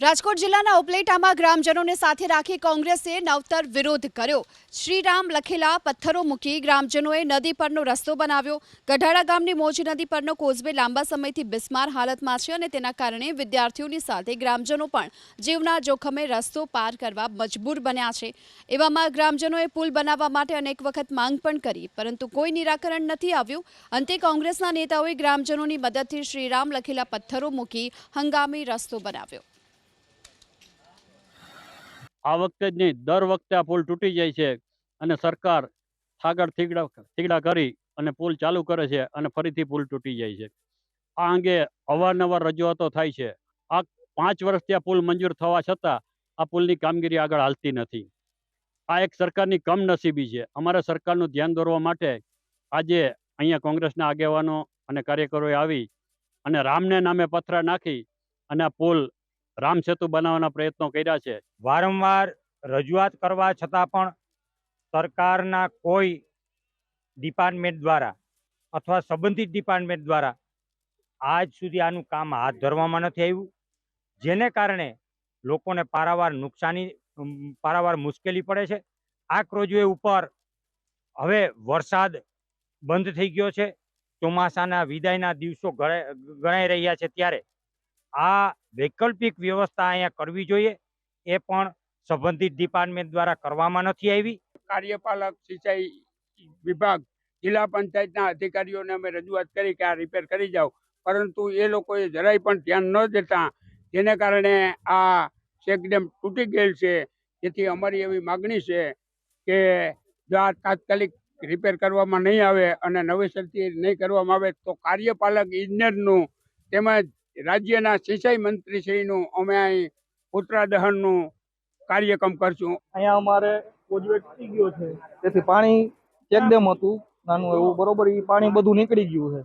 રાજકોટ જિલ્લાના ઉપલેટામાં ગ્રામજનોને સાથે રાખી કોંગ્રેસે નવતર વિરોધ કર્યો। શ્રીરામ લખેલા પથ્થરો મૂકી ગ્રામજનોએ નદી પરનો રસ્તો બનાવ્યો। ગઢાડા ગામની મોજ નદી પરનો કોઝવે લાંબા સમયથી બિસ્માર હાલતમાં છે અને તેના કારણે વિદ્યાર્થીઓની સાથે ગ્રામજનો પણ જીવના જોખમે રસ્તો પાર કરવા મજબૂર બન્યા છે। એવામાં ગ્રામજનોએ પુલ બનાવવા માટે અનેક વખત માંગ પણ કરી, પરંતુ કોઈ નિરાકરણ નથી આવ્યું। અંતે કોંગ્રેસના નેતાઓએ ગ્રામજનોની મદદથી શ્રીરામ લખેલા પથ્થરો મૂકી હંગામી રસ્તો બનાવ્યો। આ વખતે જ નહીં, દર વખતે આ પુલ તૂટી જાય છે અને સરકાર સાગર થીગડા કરી અને પુલ ચાલુ કરે છે અને ફરીથી પુલ તૂટી જાય છે। આ અંગે અવારનવાર રજૂઆતો થાય છે। આ 5 વર્ષથી આ પુલ મંજૂર થવા છતાં આ પુલની કામગીરી આગળ હાલતી નથી। આ એક સરકારની કમનસીબી છે। અમારે સરકારનું ધ્યાન દોરવા માટે આજે અહીંયા કોંગ્રેસના આગેવાનો અને કાર્યકરોએ આવી અને રામને નામે પથરા નાખી અને આ પુલ રામ સેતુ બનાવવાના પ્રયત્નો કર્યા છે। વારંવાર રજૂઆત કરવા છતાં પણ સરકારના કોઈ ડિપાર્ટમેન્ટ દ્વારા અથવા સંબંધિત ડિપાર્ટમેન્ટ દ્વારા આજ સુધી આનું કામ હાથ ધરવામાં નથી આવ્યું, જેને કારણે લોકોને પારાવાર મુશ્કેલી પડે છે। આ ક્રોઝવે ઉપર હવે વરસાદ બંધ થઈ ગયો છે, ચોમાસાના વિદાયના દિવસો ગણાઈ રહ્યા છે, ત્યારે આ વૈકલ્પિક વ્યવસ્થા અહીંયા કરવી જોઈએ, એ પણ સંબંધિત ડિપાર્ટમેન્ટ દ્વારા કરવામાં નથી આવી। કાર્યપાલક સિંચાઈ વિભાગ જિલ્લા પંચાયતના અધિકારીઓને અમે રજૂઆત કરી કે આ રિપેર કરી જાઓ, પરંતુ એ લોકોએ જરાય પણ ધ્યાન ન દેતા, જેને કારણે આ ચેકડેમ તૂટી ગયેલ છે। જેથી અમારી એવી માગણી છે કે જો આ તાત્કાલિક રિપેર કરવામાં નહીં આવે અને નવેસરથી નહીં કરવામાં આવે તો કાર્યપાલક ઇજનેરનું તેમજ રાજ્યના સિંચાઈ મંત્રીશ્રીનું અમે અહીં પુતળા દહનનું કાર્યક્રમ કરશું। અહીંયા અમારે કોઝવે તૂટી ગયો છે, તેથી પાણી ચેકડેમ હતું નાનું એવું, બરોબર, એ પાણી બધું નીકળી ગયું છે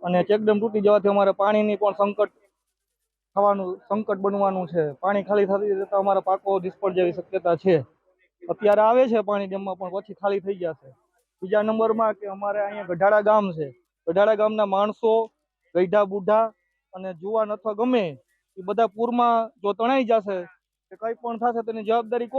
અને ચેકડેમ તૂટી જવાથી અમારે પાણીની પણ સંકટ બનવાનું છે। પાણી ખાલી થતી જતા અમારા પાકો નિષ્ફળ જેવી શક્યતા છે। અત્યારે આવે છે પાણી ડેમમાં, પણ પછી ખાલી થઈ જશે। બીજા નંબરમાં કે અમારે અહીંયા ગઢાડા ગામ છે, ગઢાડા ગામના માણસો, ગઈઢા બુઢા અને જુવાન અથવા ગમે એ બધા પૂરમાં જો તણાઈ જશે કે કંઈ પણ થશે તેની જવાબદારી